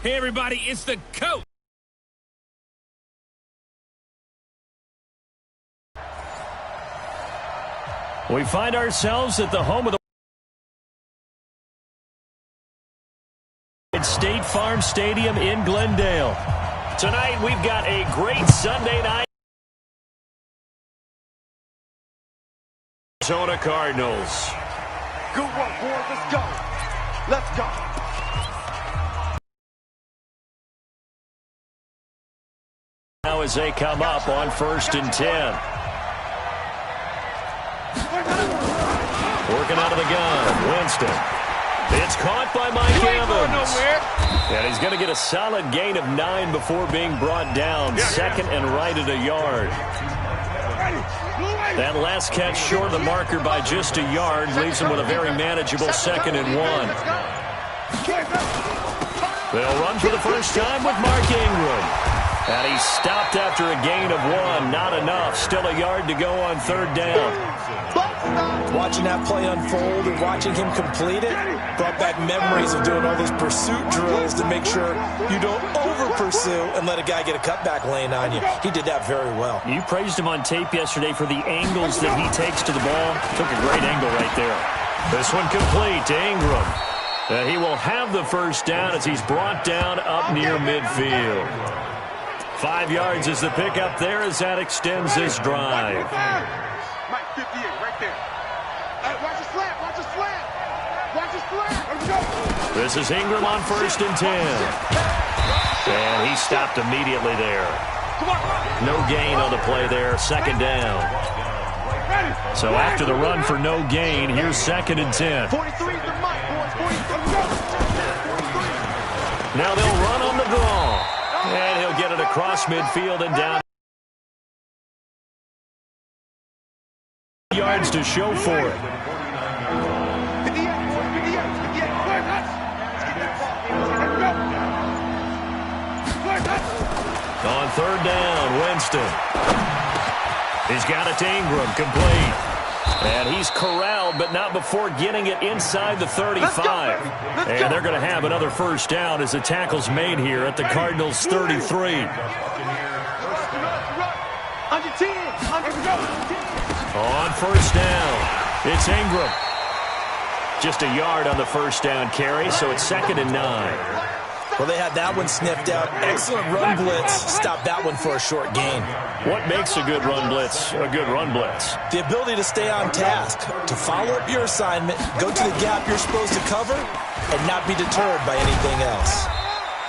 Hey, everybody, it's the coach. We find ourselves at the home of the State Farm Stadium in Glendale. Tonight, we've got a great Sunday night. Arizona Cardinals. Good work, boys. Let's go. Let's go. Now as they come up on 1st and 10. Working out of the gun, Winston. It's caught by Mike Evans. And he's going to get a solid gain of 9 before being brought down. Second and right at a yard. That last catch short of the marker by just a yard leaves him with a very manageable 2nd and 1. They'll run for the first time with Mark Ingram. And he stopped after a gain of 1. Not enough. Still a yard to go on 3rd down. Watching that play unfold and watching him complete it brought back memories of doing all those pursuit drills to make sure you don't over-pursue and let a guy get a cutback lane on you. He did that very well. You praised him on tape yesterday for the angles that he takes to the ball. Took a great angle right there. This one complete to Ingram. He will have the first down as he's brought down up near midfield. 5 yards is the pickup there as that extends this drive. Mike 58 right there. Watch the slant. Watch the slant. Watch the slant. Let's go. This is Ingram on 1st and 10. And he stopped immediately there. No gain on the play there. 2nd down. So after the run for no gain, here's 2nd and 10. 43 to Mike, boys. 43. Now they'll run on the draw. And he'll get it across midfield and down. Yards to show for it. On 3rd down, Winston. He's got it to Ingram, complete. And he's corralled, but not before getting it inside the 35. And they're going to have another first down as the tackle's made here at the Cardinals' 33. On 1st down, it's Ingram. Just a yard on the first down carry, so it's 2nd and 9. Well, they had that one sniffed out. Excellent run blitz. Stopped that one for a short gain. What makes a good run blitz a good run blitz? The ability to stay on task, to follow up your assignment, go to the gap you're supposed to cover, and not be deterred by anything else.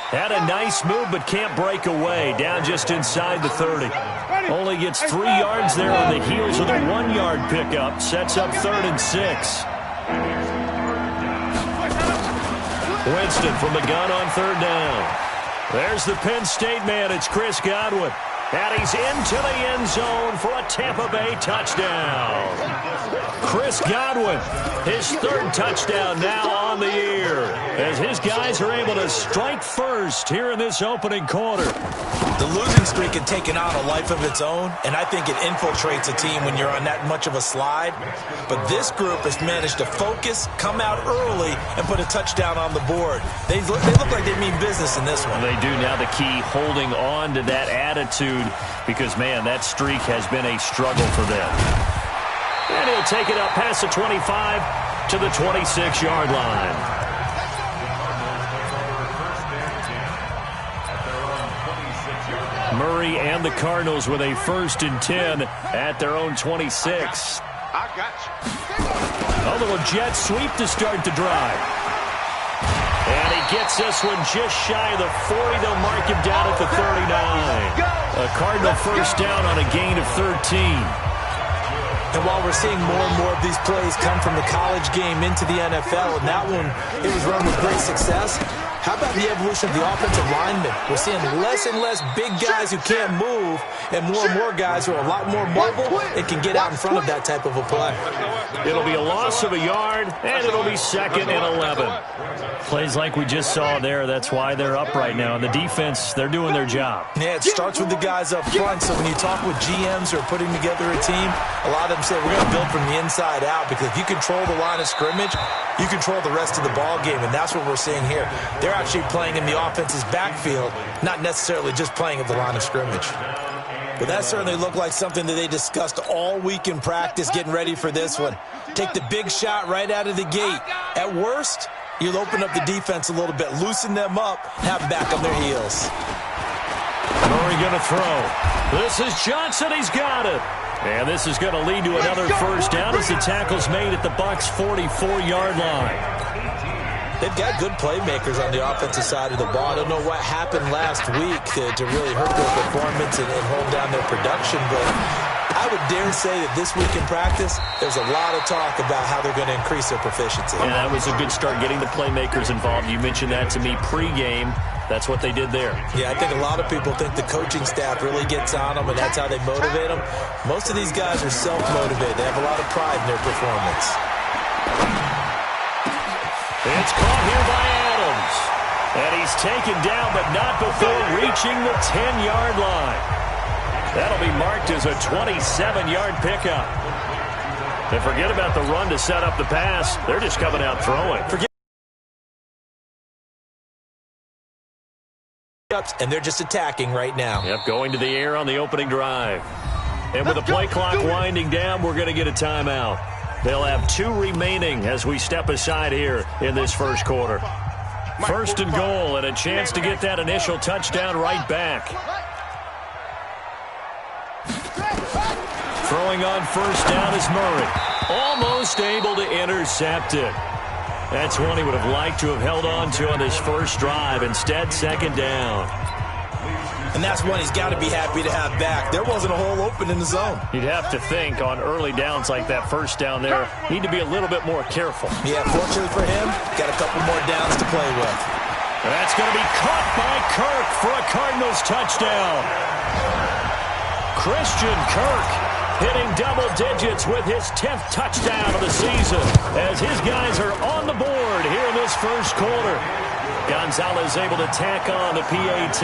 Had a nice move, but can't break away. Down just inside the 30. Only gets 3 yards there on the heels of the 1-yard pickup. Sets up 3rd and 6. Winston from the gun on 3rd down. There's the Penn State man. It's Chris Godwin. And he's into the end zone for a Tampa Bay touchdown. Chris Godwin, his 3rd touchdown now on the year, as his guys are able to strike first here in this opening quarter. The losing streak had taken on a life of its own, and I think it infiltrates a team when you're on that much of a slide. But this group has managed to focus, come out early, and put a touchdown on the board. They look like they mean business in this one. They do. Now the key, holding on to that attitude, because, man, that streak has been a struggle for them. And he'll take it up past the 25 to the 26-yard line. Murray and the Cardinals with a 1st and 10 at their own 26. I got you. A little jet sweep to start the drive. And he gets this one just shy of the 40. They'll mark him down at the 39. A Cardinal first down on a gain of 13. And while we're seeing more and more of these plays come from the college game into the NFL, and that one, it was run with great success, how about the evolution of the offensive linemen? We're seeing less and less big guys who can't move, and more guys who are a lot more mobile and can get out in front of that type of a play. It'll be a loss of a yard, and it'll be 2nd and 11. Plays like we just saw there, that's why they're up right now. And the defense, they're doing their job. Yeah, it starts with the guys up front, so when you talk with GMs who are putting together a team, a lot of them saying we're going to build from the inside out, because if you control the line of scrimmage, you control the rest of the ball game, and that's what we're seeing here. They're actually playing in the offense's backfield, not necessarily just playing at the line of scrimmage. But that certainly looked like something that they discussed all week in practice, getting ready for this one. Take the big shot right out of the gate. At worst, you'll open up the defense a little bit, loosen them up, have them back on their heels. Murray going to throw. This is Johnson. He's got it. And this is going to lead to another first down as the tackle's made at the Bucs' 44-yard line. They've got good playmakers on the offensive side of the ball. I don't know what happened last week to really hurt their performance and hold down their production, but I would dare say that this week in practice, there's a lot of talk about how they're going to increase their proficiency. Yeah, that was a good start, getting the playmakers involved. You mentioned that to me pregame. That's what they did there. Yeah, I think a lot of people think the coaching staff really gets on them, and that's how they motivate them. Most of these guys are self-motivated. They have a lot of pride in their performance. It's caught here by Adams. And he's taken down, but not before reaching the 10-yard line. That'll be marked as a 27-yard pickup. And forget about the run to set up the pass. They're just coming out throwing. And they're just attacking right now. Yep, going to the air on the opening drive. And with the play clock winding down, we're going to get a timeout. They'll have 2 remaining as we step aside here in this first quarter. First and goal, and a chance to get that initial touchdown right back. Throwing on first down is Murray. Almost able to intercept it. That's one he would have liked to have held on to on this first drive. Instead, second down. And that's one he's got to be happy to have back. There wasn't a hole open in the zone. You'd have to think on early downs like that first down there, need to be a little bit more careful. Yeah, fortunately for him, got a couple more downs to play with. That's going to be caught by Kirk for a Cardinals touchdown. Christian Kirk hitting double digits with his 10th touchdown of the season as his guys are on the board here in this first quarter. Gonzalez able to tack on the PAT.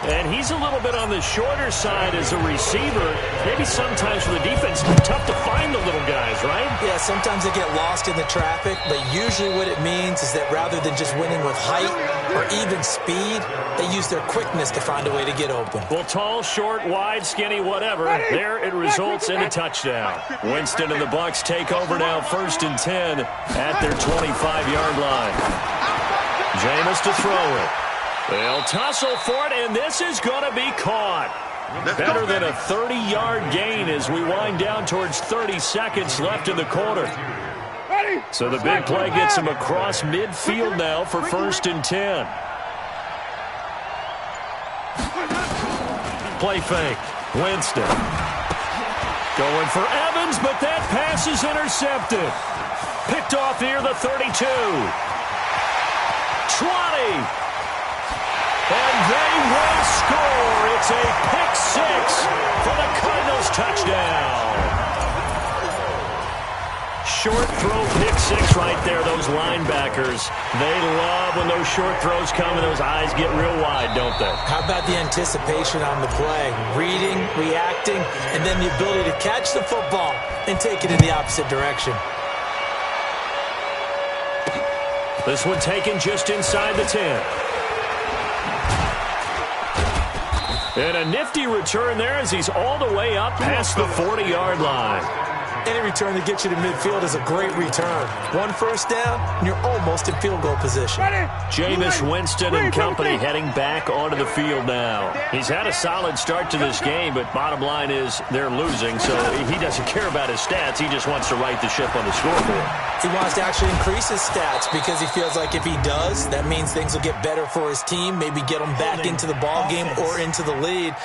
And he's a little bit on the shorter side as a receiver. Maybe sometimes for the defense, it's tough to find the little guys, right? Yeah, sometimes they get lost in the traffic, but usually what it means is that rather than just winning with height or even speed, they use their quickness to find a way to get open. Well, tall, short, wide, skinny, whatever, there it results in a touchdown. Winston and the Bucs take over now, 1st and 10 at their 25-yard line. Jameis to throw it. They'll tussle for it, and this is going to be caught. Better than a 30-yard gain as we wind down towards 30 seconds left in the quarter. So the big play gets him across midfield now for 1st and 10. Play fake. Winston. Going for Evans, but that pass is intercepted. Picked off near the 32. 20. And they will score. It's a pick 6 for the Cardinals touchdown. Short throw pick 6 right there. Those linebackers, they love when those short throws come and those eyes get real wide, don't they? How about the anticipation on the play? Reading, reacting, and then the ability to catch the football and take it in the opposite direction. This one taken just inside the 10. And a nifty return there as he's all the way up past the 40-yard line. Any return that gets you to midfield is a great return. 1 first down, and you're almost in field goal position. Jameis Winston and company heading back onto the field now. He's had a solid start to this game, but bottom line is they're losing, so he doesn't care about his stats. He just wants to right the ship on the scoreboard. He wants to actually increase his stats because he feels like if he does, that means things will get better for his team, maybe get them back into the ball game or into the lead.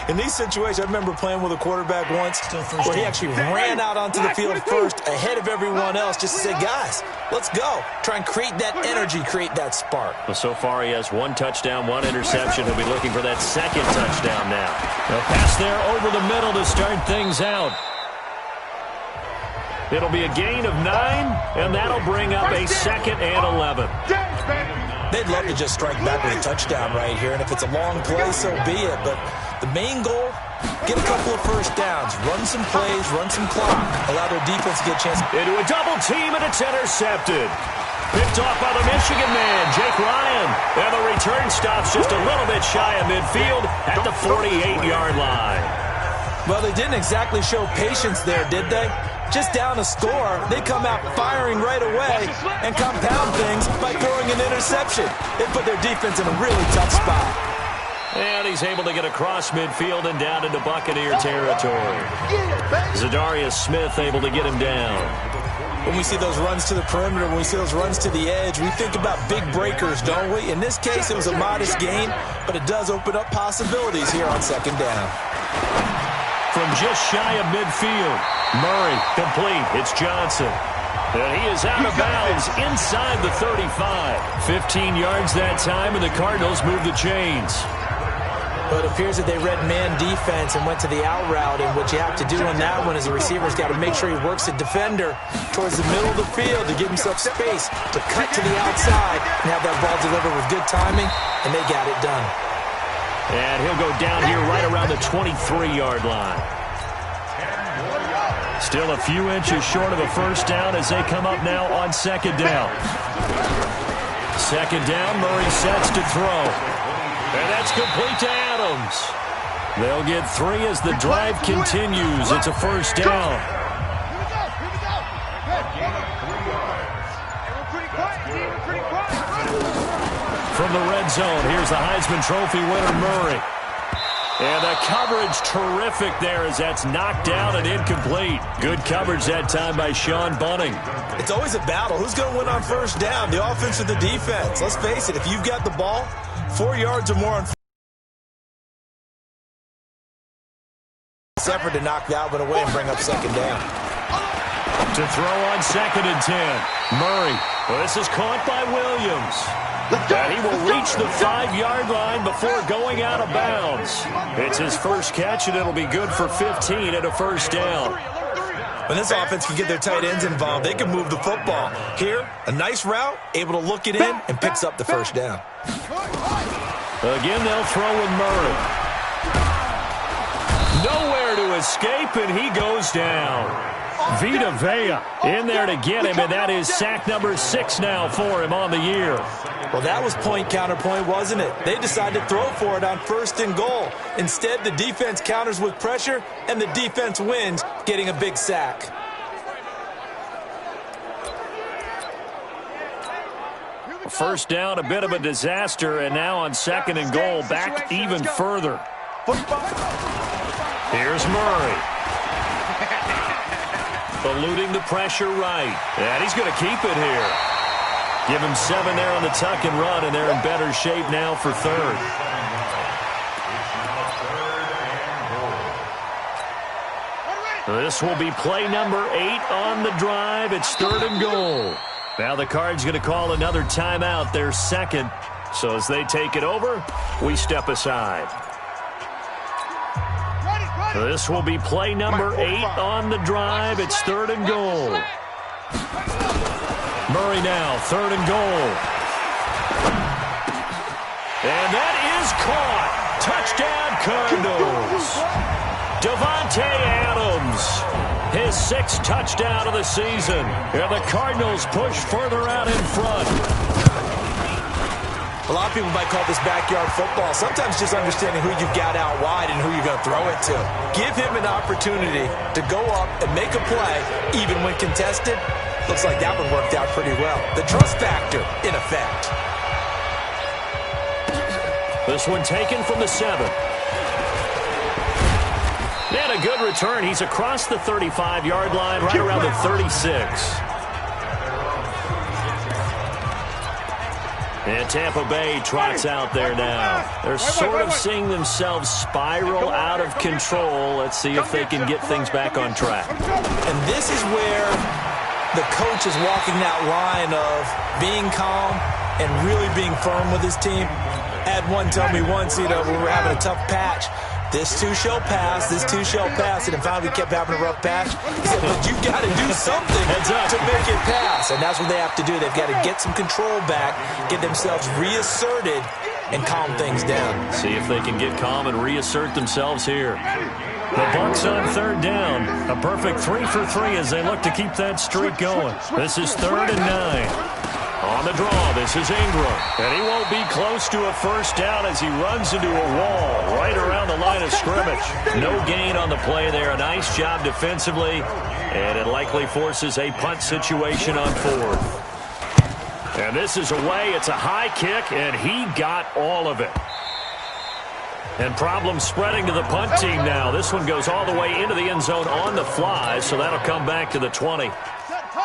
In these situations, I remember playing with a quarterback once where he actually ran out onto the field first ahead of everyone else just to say, guys, let's go. Try and create that energy, create that spark. Well, so far he has 1 touchdown, 1 interception. He'll be looking for that 2nd touchdown now. They'll pass there over the middle to start things out. It'll be a gain of 9, and that'll bring up a 2nd and 11. They'd love to just strike back with a touchdown right here, and if it's a long play, so be it. But the main goal, get a couple of first downs, run some plays, run some clock, allow their defense to get a chance. Into a double team, and it's intercepted. Picked off by the Michigan man, Jake Ryan. And the return stops just a little bit shy of midfield at the 48-yard line. Well, they didn't exactly show patience there, did they? Just down a score, they come out firing right away and compound things by throwing an interception. They put their defense in a really tough spot. And he's able to get across midfield and down into Buccaneer territory. Zadarius Smith able to get him down. When we see those runs to the perimeter, when we see those runs to the edge, we think about big breakers, don't we? In this case, it was a modest gain, but it does open up possibilities here on second down. From just shy of midfield, Murray complete. It's Johnson. And he is out of bounds inside the 35. 15 yards that time, and the Cardinals move the chains. Well, it appears that they read man defense and went to the out route, and what you have to do on that one is the receiver's got to make sure he works the defender towards the middle of the field to give himself space to cut to the outside and have that ball delivered with good timing, and they got it done. And he'll go down here right around the 23-yard line. Still a few inches short of a first down as they come up now on second down. Second down, Murray sets to throw. And that's complete to Adams. They'll get 3 as the drive continues. It's a first down. From the red zone, here's the Heisman Trophy winner, Murray. And the coverage terrific there as that's knocked down and incomplete. Good coverage that time by Sean Bunting. It's always a battle. Who's going to win on first down, the offense or the defense? Let's face it, if you've got the ball, 4 yards or more on effort to knock that one away and bring up second down. To throw on 2nd and 10. Murray. Well, this is caught by Williams. And he will reach the 5-yard line before going out of bounds. It's his first catch, and it'll be good for 15 and a first down. When this offense can get their tight ends involved, they can move the football. Here, a nice route, able to look it in, and picks up the first down. Again, they'll throw with Murray. Nowhere to escape, and he goes down. Vita Vea in there to get him, and that is sack number 6 now for him on the year. Well, that was point counterpoint, wasn't it? They decided to throw for it on 1st and goal. Instead, the defense counters with pressure, and the defense wins, getting a big sack. First down, a bit of a disaster, and now on 2nd and goal, back even further. Here's Murray. Eluding the pressure right. And he's going to keep it here. Give him 7 there on the tuck and run, and they're in better shape now for 3rd. This will be play number 8 on the drive. It's 3rd and goal. Now the Cards going to call another timeout, their 2nd. So as they take it over, we step aside. This will be play number 8 on the drive. It's 3rd and goal. Murray now, 3rd and goal. And that is caught. Touchdown, Cardinals. Davante Adams, his 6th touchdown of the season. And the Cardinals push further out in front. A lot of people might call this backyard football. Sometimes just understanding who you've got out wide and who you're going to throw it to. Give him an opportunity to go up and make a play, even when contested. Looks like that one worked out pretty well. The trust factor, in effect. This one taken from the 7. And a good return. He's across the 35-yard line, right around the 36. And Tampa Bay trots out there now. They're sort of seeing themselves spiral out of control. Let's see if they can get things back on track. And this is where the coach is walking that line of being calm and really being firm with his team. I had one tell me once, we were having a tough patch. This too shall pass. This too shall pass. And then finally kept having a rough patch. He said, but you got to do something to make it pass. And that's what they have to do. They've got to get some control back, get themselves reasserted, and calm things down. See if they can get calm and reassert themselves here. The Bucs on third down. A perfect 3 for 3 as they look to keep that streak going. This is 3rd and 9. On the draw, this is Ingram. And he won't be close to a first down as he runs into a wall right around the line of scrimmage. No gain on the play there. A nice job defensively. And it likely forces a punt situation on 4th. And this is away. It's a high kick, and he got all of it. And problems spreading to the punt team now. This one goes all the way into the end zone on the fly, so that'll come back to the 20.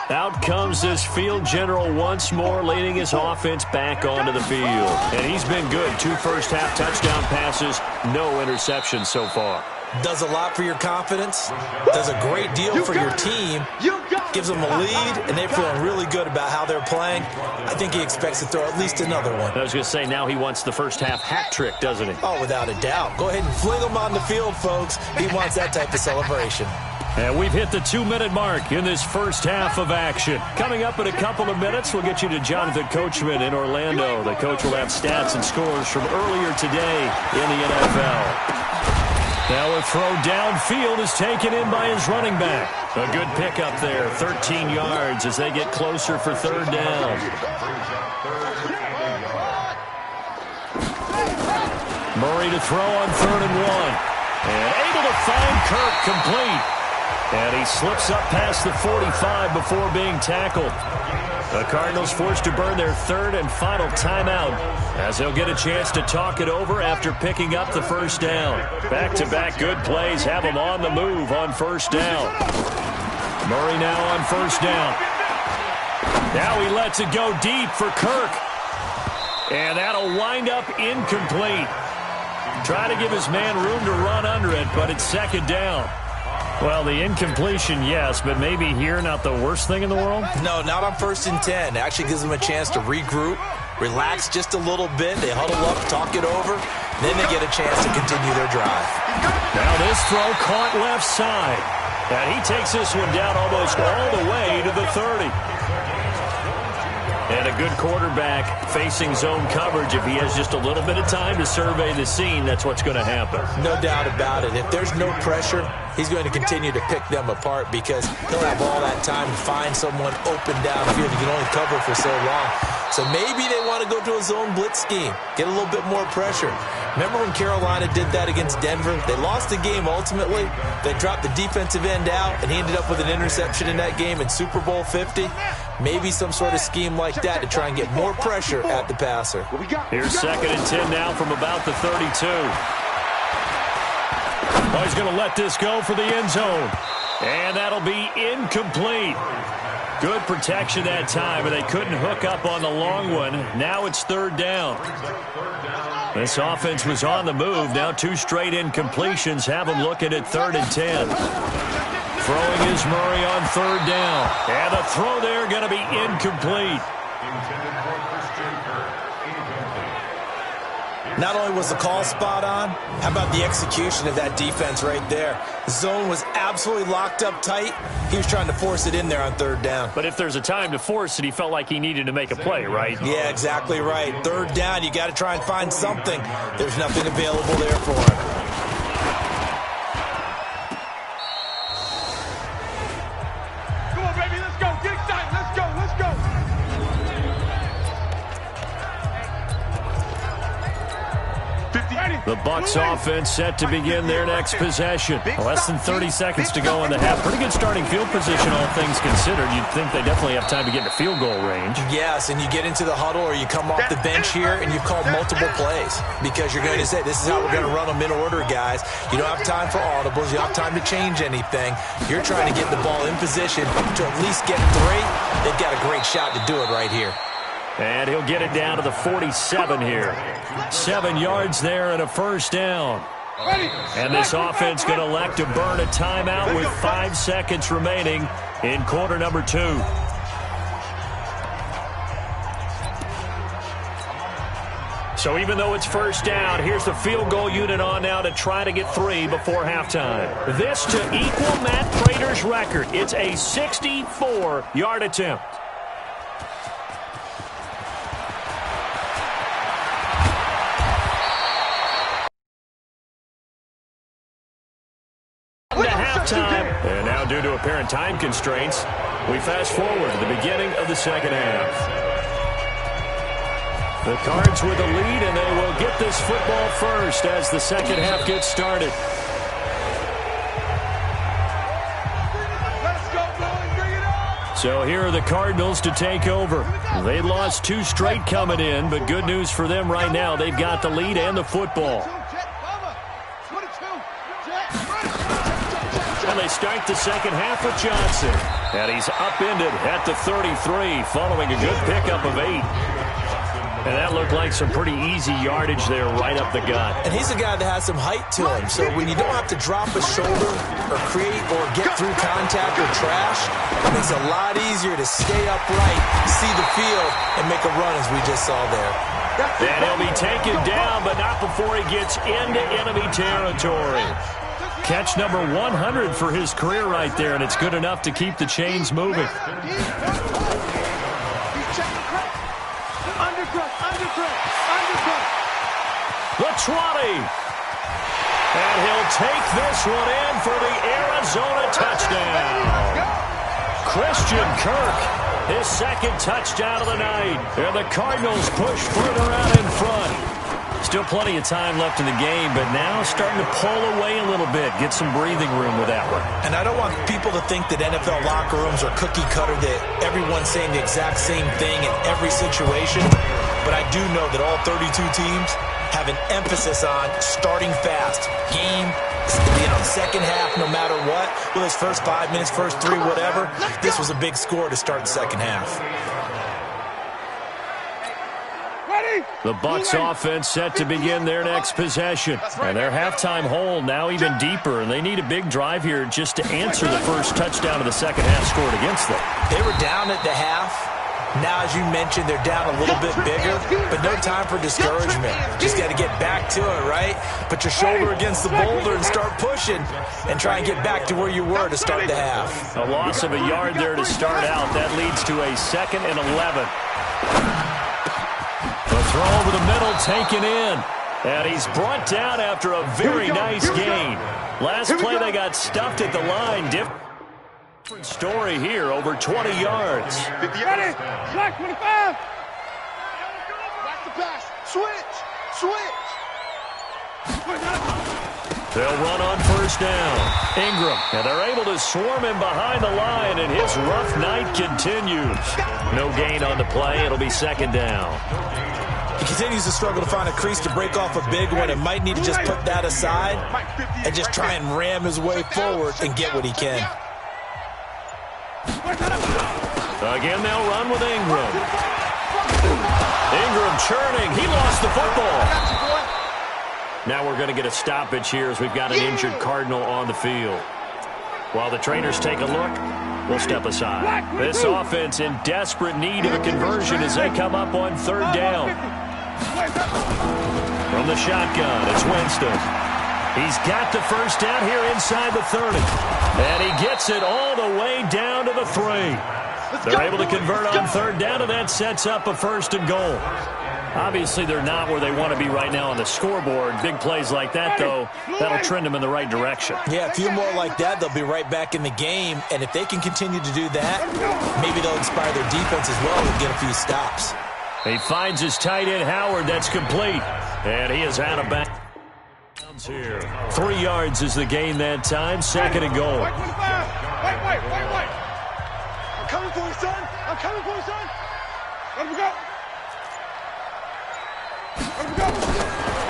Out comes this field general once more, leading his offense back onto the field. And he's been good. 2 first-half touchdown passes, no interceptions so far. Does a lot for your confidence, does a great deal for your team, gives them a lead, and they're feeling really good about how they're playing. I think he expects to throw at least another one. I was going to say, now he wants the first-half hat trick, doesn't he? Oh, without a doubt. Go ahead and fling him on the field, folks. He wants that type of celebration. And we've hit the 2-minute mark in this first half of action. Coming up in a couple of minutes, we'll get you to Jonathan Coachman in Orlando. The coach will have stats and scores from earlier today in the NFL. Now a throw downfield is taken in by his running back. A good pickup there, 13 yards as they get closer for 3rd down. Murray to throw on 3rd and 1. And able to find Kirk complete. And he slips up past the 45 before being tackled. The Cardinals forced to burn their 3rd and final timeout as they'll get a chance to talk it over after picking up the first down. Back-to-back good plays have them on the move on first down. Murray now on first down. Now he lets it go deep for Kirk. And that'll wind up incomplete. Try to give his man room to run under it, but it's 2nd down. Well, the incompletion, yes, but maybe here not the worst thing in the world? No, not on 1st and 10. It actually gives them a chance to regroup, relax just a little bit. They huddle up, talk it over, then they get a chance to continue their drive. Now this throw caught left side. And he takes this one down almost all the way to the 30. And a good quarterback facing zone coverage. If he has just a little bit of time to survey the scene, that's what's going to happen. No doubt about it. If there's no pressure, he's going to continue to pick them apart because he'll have all that time to find someone open downfield. He can only cover for so long. So maybe they want to go to a zone blitz scheme, get a little bit more pressure. Remember when Carolina did that against Denver? They lost the game ultimately. They dropped the defensive end out, and he ended up with an interception in that game in Super Bowl 50. Maybe some sort of scheme like that to try and get more pressure at the passer. Here's 2nd and 10 now from about the 32. Oh, he's going to let this go for the end zone. And that'll be incomplete. Good protection that time, and they couldn't hook up on the long one. Now it's 3rd down. This offense was on the move. Now 2 straight incompletions have them looking at 3rd and 10. Throwing is Murray on 3rd down. And the throw there going to be incomplete. Not only was the call spot on, how about the execution of that defense right there? The zone was absolutely locked up tight. He was trying to force it in there on 3rd down. But if there's a time to force it, he felt like he needed to make a play, right? Yeah, exactly right. 3rd down, you got to try and find something. There's nothing available there for him. The Bucs offense set to begin their next possession. Less than 30 seconds to go in the half. Pretty good starting field position, all things considered. You'd think they definitely have time to get into field goal range. Yes, and you get into the huddle or you come off the bench here and you've called multiple plays because you're going to say, this is how we're going to run them in order, guys. You don't have time for audibles. You don't have time to change anything. You're trying to get the ball in position to at least get 3. They've got a great shot to do it right here. And he'll get it down to the 47 here. 7 yards there and a first down. And this offense going to elect to burn a timeout with 5 seconds remaining in quarter number 2. So even though it's first down, here's the field goal unit on now to try to get 3 before halftime. This to equal Matt Prater's record. It's a 64-yard attempt. And now, due to apparent time constraints, we fast forward to the beginning of the second half. The Cards with the lead, and they will get this football first as the second half gets started. So here are the Cardinals to take over. They lost 2 straight coming in, but good news for them right now. They've got the lead and the football. And they start the second half with Johnson. And he's upended at the 33 following a good pickup of 8. And that looked like some pretty easy yardage there right up the gut. And he's a guy that has some height to him. So when you don't have to drop a shoulder or create or get through contact or trash, it makes it a lot easier to stay upright, see the field, and make a run as we just saw there. And he'll be taken down, but not before he gets into enemy territory. Catch number 100 for his career right there, and it's good enough to keep the chains moving. The 20. And he'll take this one in for the Arizona touchdown. Christian Kirk, his second touchdown of the night. And the Cardinals push further out in front. Still plenty of time left in the game, but now starting to pull away a little bit, get some breathing room with that one. And I don't want people to think that NFL locker rooms are cookie cutter, that everyone's saying the exact same thing in every situation. But I do know that all 32 teams have an emphasis on starting fast. Game, second half, no matter what. Well, his first 5 minutes, first 3, whatever. This was a big score to start the second half. The Bucs offense set to begin their next possession. And their halftime hole now even deeper, and they need a big drive here just to answer the first touchdown of the second half scored against them. They were down at the half. Now, as you mentioned, they're down a little bit bigger, but no time for discouragement. Just got to get back to it, right? Put your shoulder against the boulder and start pushing and try and get back to where you were to start the half. A loss of a yard there to start out. That leads to a 2nd and 11. The throw over the middle taken in. And he's brought down after a very nice gain. Last play they got stuffed at the line. Different story here, over 20 yards. Ready? Slack 25. Watch the pass. Switch. They'll run on first down. Ingram, and they're able to swarm him behind the line, and his rough night continues. No gain on the play. It'll be second down. He continues to struggle to find a crease to break off a big one and might need to just put that aside and just try and ram his way forward and get what he can. Again, they'll run with Ingram. Ingram churning. He lost the football. Now we're going to get a stoppage here as we've got an injured Cardinal on the field. While the trainers take a look, we'll step aside. This offense in desperate need of a conversion as they come up on third down. From the shotgun, it's Winston. He's got the first down here inside the 30. And he gets it all the way down to the 3. They're able to convert on third down, and that sets up a 1st and goal. Obviously, they're not where they want to be right now on the scoreboard. Big plays like that, though, that'll trend them in the right direction. Yeah, a few more like that, they'll be right back in the game. And if they can continue to do that, maybe they'll inspire their defense as well and get a few stops. He finds his tight end, Howard. That's complete. And he is out of bounds here. 3 yards is the gain that time. 2nd and goal. Wait. I'm coming for you, son. Let him go.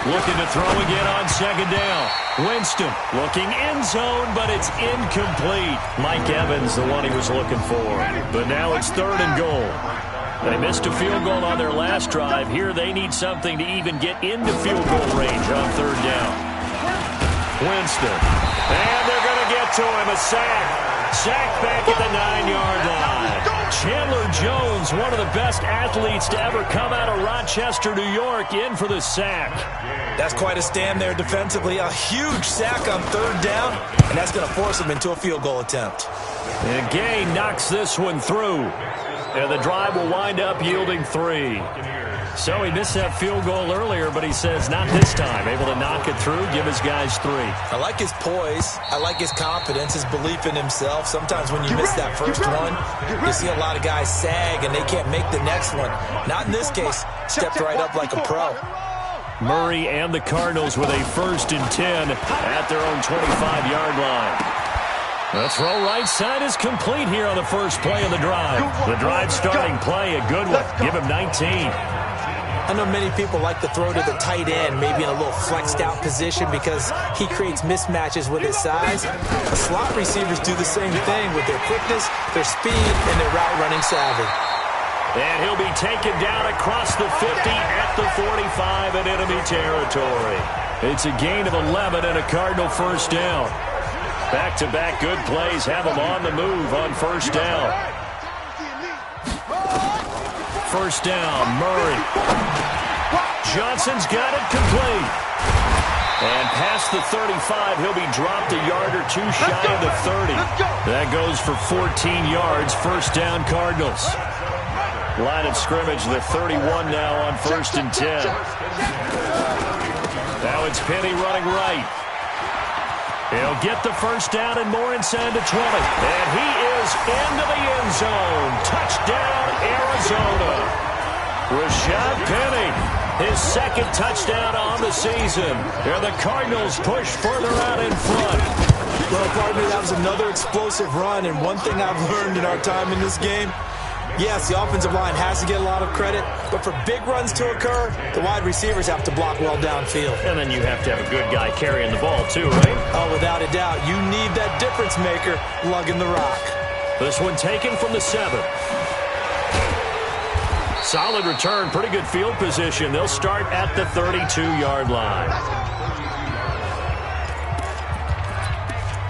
Looking to throw again on second down. Winston looking end zone, but it's incomplete. Mike Evans, the one he was looking for. But now it's 3rd and goal. They missed a field goal on their last drive. Here they need something to even get into field goal range on third down. Winston. And they're going to get to him. A sack. Sack back at the 9-yard line. Chandler Jones, one of the best athletes to ever come out of Rochester, New York, in for the sack. That's quite a stand there defensively. A huge sack on third down, and that's going to force him into a field goal attempt. And Gay knocks this one through. And the drive will wind up yielding 3. So he missed that field goal earlier, but he says not this time. Able to knock it through, give his guys 3. I like his poise. I like his confidence, his belief in himself. Sometimes when you miss that first one, you see a lot of guys sag and they can't make the next one. Not in this case. Stepped right up like a pro. Murray and the Cardinals with a 1st and 10 at their own 25-yard line. The throw right side is complete here on the first play of the drive. The drive starting play, a good one. Give him 19. I know many people like to throw to the tight end, maybe in a little flexed out position because he creates mismatches with his size. The slot receivers do the same thing with their quickness, their speed, and their route running savvy. And he'll be taken down across the 50 at the 45 in enemy territory. It's a gain of 11 and a Cardinal first down. Back-to-back good plays have him on the move on first down. First down, Murray. Johnson's got it complete. And past the 35, he'll be dropped a yard or 2 shy of the 30. That goes for 14 yards, first down Cardinals. Line of scrimmage, the 31 now on 1st and 10. Now it's Penny running right. He'll get the first down and more inside the 20. And he is into the end zone. Touchdown, Arizona. Rashad Penny, his 2nd touchdown on the season. And the Cardinals push further out in front. Well, pardon me, that was another explosive run. And one thing I've learned in our time in this game, yes, the offensive line has to get a lot of credit, but for big runs to occur, the wide receivers have to block well downfield. And then you have to have a good guy carrying the ball too, right? Oh, without a doubt. You need that difference maker lugging the rock. This one taken from the 7. Solid return, pretty good field position. They'll start at the 32-yard line.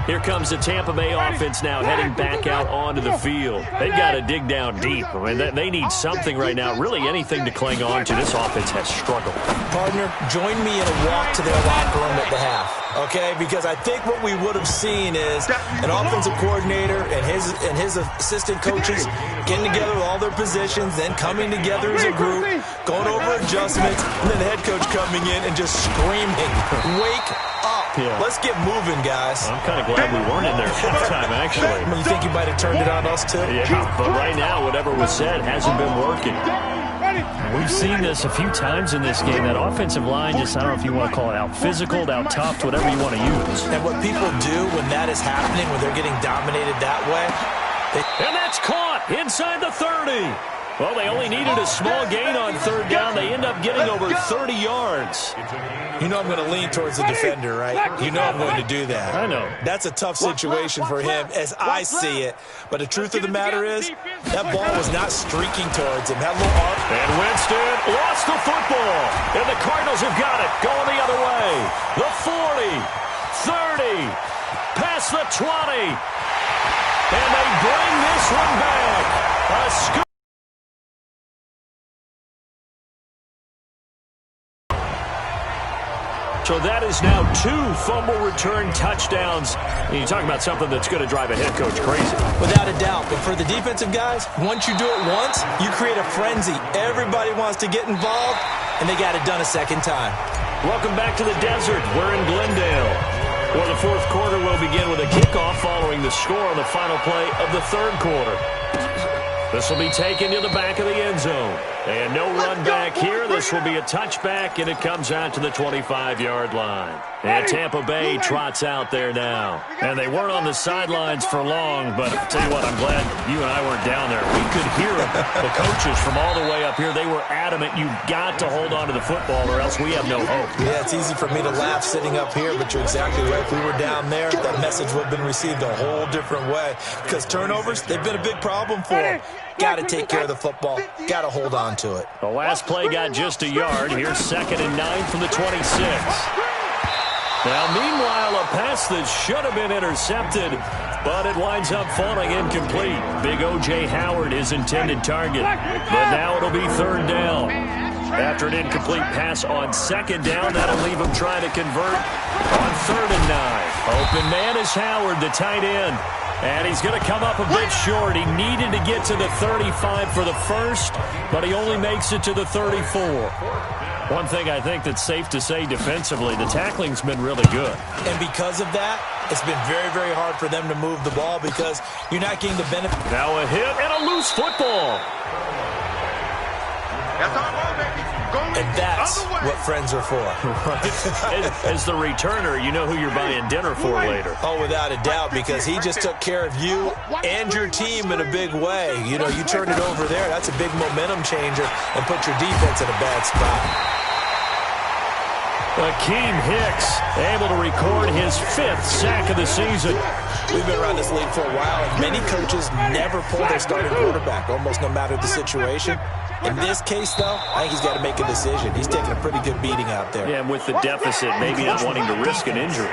Here comes the Tampa Bay offense now heading back out onto the field. They've got to dig down deep. I mean, they need something right now, really anything to cling on to. This offense has struggled. Partner, join me in a walk to their locker room at the half, okay? Because I think what we would have seen is an offensive coordinator and his assistant coaches getting together with all their positions, then coming together as a group, going over adjustments, and then the head coach coming in and just screaming, "Wake up. Yeah. Let's get moving, guys." I'm kind of glad we weren't in there halftime, actually. You think you might have turned it on us, too? Yeah, but right now, whatever was said hasn't been working. We've seen this a few times in this game. That offensive line just, I don't know if you want to call it out physical, out tough, whatever you want to use. And what people do when that is happening, when they're getting dominated that way. And that's caught inside the 30. Well, they only needed a small gain on third down. They end up getting over 30 yards. You know I'm going to lean towards the defender, right? You know I'm going to do that. I know. That's a tough situation for him as I see it. But the truth of the matter is, that ball was not streaking towards him. That little arc. And Winston lost the football. And the Cardinals have got it. Going the other way. The 40, 30, past the 20. And they bring this one back. A scoop. So that is now 2 fumble return touchdowns. And you talk about something that's going to drive a head coach crazy. Without a doubt. But for the defensive guys, once you do it once, you create a frenzy. Everybody wants to get involved, and they got it done a second time. Welcome back to the desert. We're in Glendale, where the fourth quarter will begin with a kickoff following the score on the final play of the third quarter. This will be taken to the back of the end zone. And no run back here. This will be a touchback, and it comes out to the 25-yard line. And Tampa Bay trots out there now. And they weren't on the sidelines for long, but I'll tell you what, I'm glad you and I weren't down there. We could hear the coaches from all the way up here. They were adamant, you've got to hold on to the football or else we have no hope. Yeah, it's easy for me to laugh sitting up here, but you're exactly right. If we were down there, that message would have been received a whole different way. Because turnovers, they've been a big problem for them. Got to take care of the football. Got to hold on to it. The last play got just a yard. Here's 2nd and 9 from the 26. Now, meanwhile, a pass that should have been intercepted but it winds up falling incomplete. Big O.J. Howard, his intended target. But now it'll be third down. After an incomplete pass on second down, that'll leave him trying to convert on 3rd and 9. Open man is Howard, the tight end. And he's going to come up a bit short. He needed to get to the 35 for the first, but he only makes it to the 34. One thing I think that's safe to say defensively, the tackling's been really good. And because of that, it's been very, very hard for them to move the ball because you're not getting the benefit. Now a hit and a loose football. That's our ball, baby. And that's what friends are for. As the returner, you know who you're buying dinner for later. Oh, without a doubt, because he just took care of you and your team in a big way. You know, you turn it over there, that's a big momentum changer and put your defense in a bad spot. Akeem Hicks able to record his 5th sack of the season. We've been around this league for a while, and many coaches never pull their starting quarterback, almost no matter the situation. In this case, though, I think he's got to make a decision. He's taking a pretty good beating out there. Yeah, and with the deficit, maybe not wanting to risk an injury.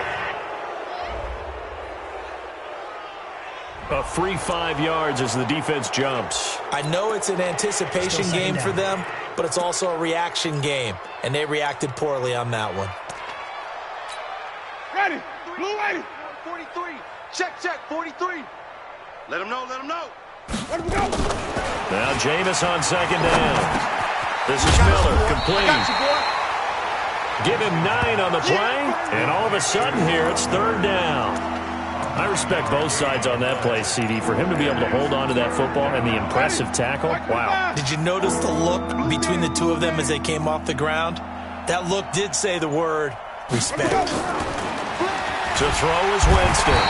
A free 5 yards as the defense jumps. I know it's an anticipation game for them, but it's also a reaction game, and they reacted poorly on that one. Ready. Blue ready. 43. Check, 43. Let him know, let him know. Let him go. Now Jameis on second down. This is Miller, complete. Give him 9 on the play, and all of a sudden here it's 3rd down. I respect both sides on that play, CD. For him to be able to hold on to that football and the impressive tackle, wow. Did you notice the look between the two of them as they came off the ground? That look did say the word respect. To throw is Winston.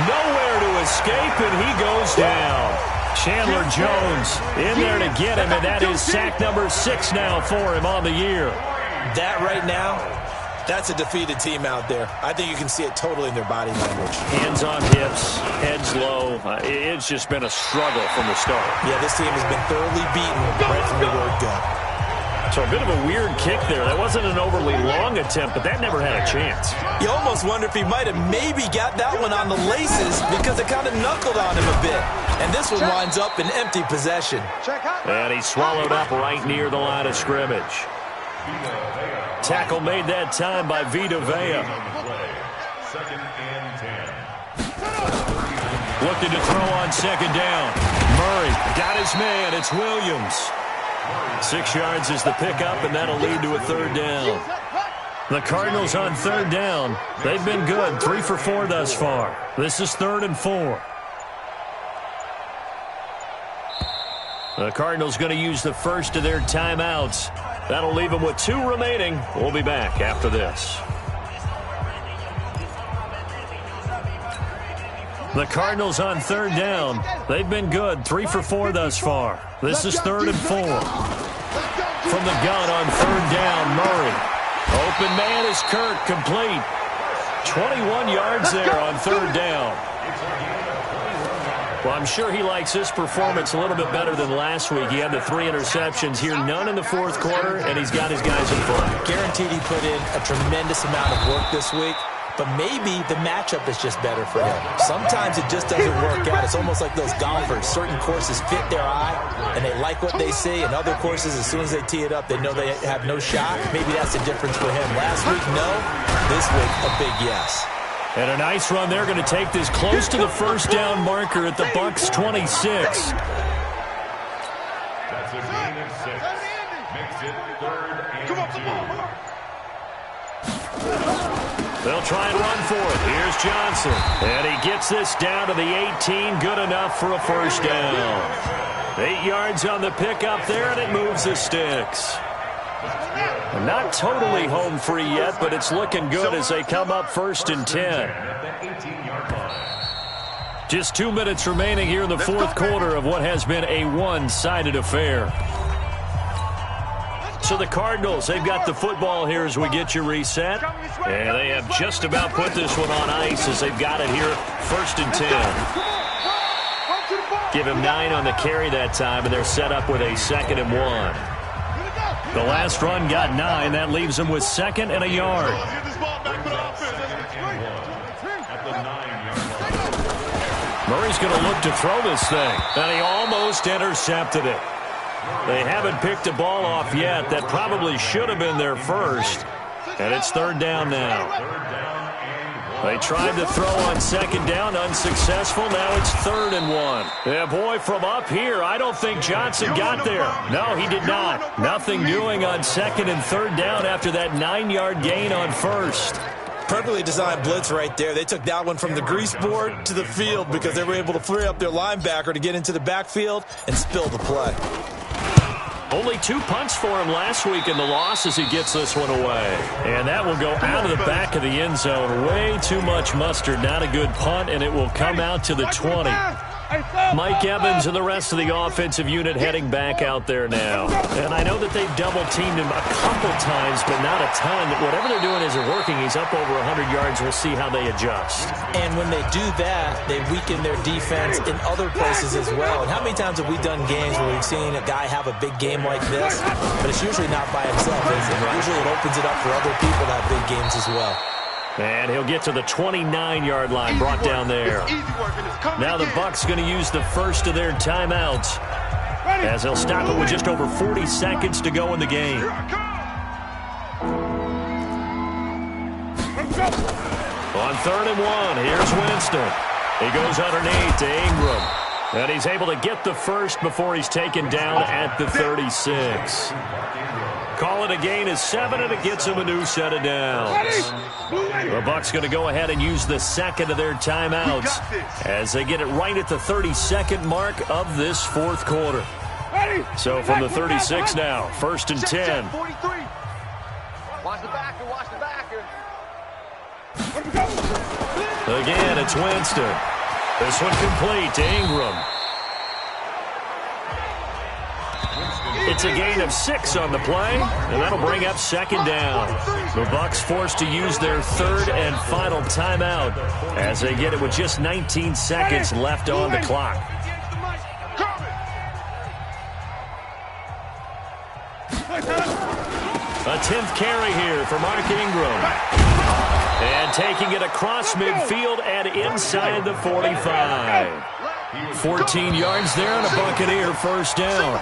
Nowhere to escape, and he goes down. Chandler Jones in there to get him, and that is sack number 6 now for him on the year. That right now, that's a defeated team out there. I think you can see it totally in their body language. Hands on hips, heads low. It's just been a struggle from the start. Yeah, this team has been thoroughly beaten right from the word go. So a bit of a weird kick there. That wasn't an overly long attempt, but that never had a chance. You almost wonder if he might have maybe got that one on the laces because it kind of knuckled on him a bit. And this one winds up in empty possession. And he swallowed up right near the line of scrimmage. Tackle made that time by Vita Vea. Looking to throw on second down. Murray got his man. It's Williams. 6 yards is the pickup, and that'll lead to a 3rd down. The Cardinals on 3rd down. They've been good. 3 for 4 thus far. This is 3rd and 4. The Cardinals going to use the first of their timeouts. That'll leave them with 2 remaining. We'll be back after this. The Cardinals on 3rd down. They've been good. 3 for 4 thus far. This is 3rd and 4. From the gun on 3rd down, Murray. Open man is Kirk, complete. 21 yards there on 3rd down. Well, I'm sure he likes this performance a little bit better than last week. He had the 3 interceptions here, none in the 4th quarter, and he's got his guys in front. Guaranteed he put in a tremendous amount of work this week, but maybe the matchup is just better for him. Sometimes it just doesn't work out. It's almost like those golfers. Certain courses fit their eye, and they like what they see, and other courses, as soon as they tee it up, they know they have no shot. Maybe that's the difference for him. Last week, no. This week, a big yes. And a nice run. They're going to take this close to the first down marker at the Bucs 26. That's a gain of 6. Makes it 3rd and 2. They'll try and run for it. Here's Johnson. And he gets this down to the 18. Good enough for a first down. 8 yards on the pickup there, and it moves the sticks. Not totally home free yet, but it's looking good as they come up 1st and 10. Just 2 minutes remaining here in the 4th quarter of what has been a one-sided affair. So the Cardinals, they've got the football here as we get you reset. And they have just about put this one on ice as they've got it here 1st and 10. Give him 9 on the carry that time, and they're set up with a 2nd and 1. The last run got 9. That leaves them with 2nd and a yard. Murray's going to look to throw this thing, and he almost intercepted it. They haven't picked a ball off yet. That probably should have been their first, and it's third down now. They tried to throw on second down, unsuccessful. Now it's 3rd and 1. Yeah, boy, from up here, I don't think Johnson got there. No, he did not. Nothing doing on 2nd and 3rd down after that 9-yard gain on 1st. Perfectly designed blitz right there. They took that one from the grease board to the field because they were able to free up their linebacker to get into the backfield and spill the play. Only 2 punts for him last week in the loss as he gets this one away. And that will go out of the back of the end zone. Way too much mustard. Not a good punt, and it will come out to the 20. Mike Evans and the rest of the offensive unit heading back out there now. And I know that they've double-teamed him a couple times, but not a ton. Whatever they're doing isn't working. He's up over 100 yards. We'll see how they adjust. And when they do that, they weaken their defense in other places as well. And how many times have we done games where we've seen a guy have a big game like this, but it's usually not by himself, is it? Usually it opens it up for other people to have big games as well. And he'll get to the 29-yard line, brought down there. Now the Bucs going to use the first of their timeouts as they'll stop it with just over 40 seconds to go in the game. On 3rd and 1, here's Winston. He goes underneath to Ingram. And he's able to get the first before he's taken down at the 36. Call it a gain of 7, and it gets him a new set of downs. The Bucs going to go ahead and use the second of their timeouts as they get it right at the 32nd mark of this 4th quarter. So from the 36 now, 1st and 10. Watch the backer, watch the backer. Again, it's Winston. This one complete to Ingram. It's a gain of 6 on the play, and that'll bring up 2nd down. The Bucs forced to use their 3rd and final timeout as they get it with just 19 seconds left on the clock. A 10th carry here for Mark Ingram. And taking it across midfield and inside the 45. 14 yards there and a Buccaneer first down.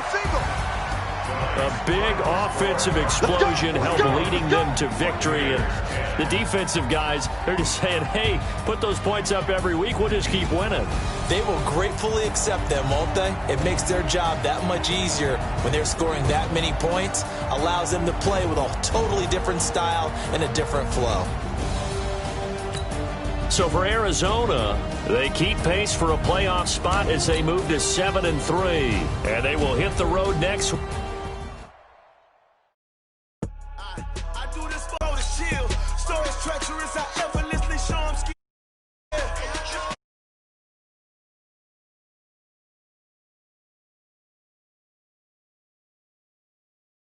A big offensive explosion helped leading them to victory. And the defensive guys, they're just saying, hey, put those points up every week. We'll just keep winning. They will gratefully accept them, won't they? It makes their job that much easier when they're scoring that many points. Allows them to play with a totally different style and a different flow. So for Arizona, they keep pace for a playoff spot as they move to 7-3. And they will hit the road next. I do this for the shield. So it's treacherous.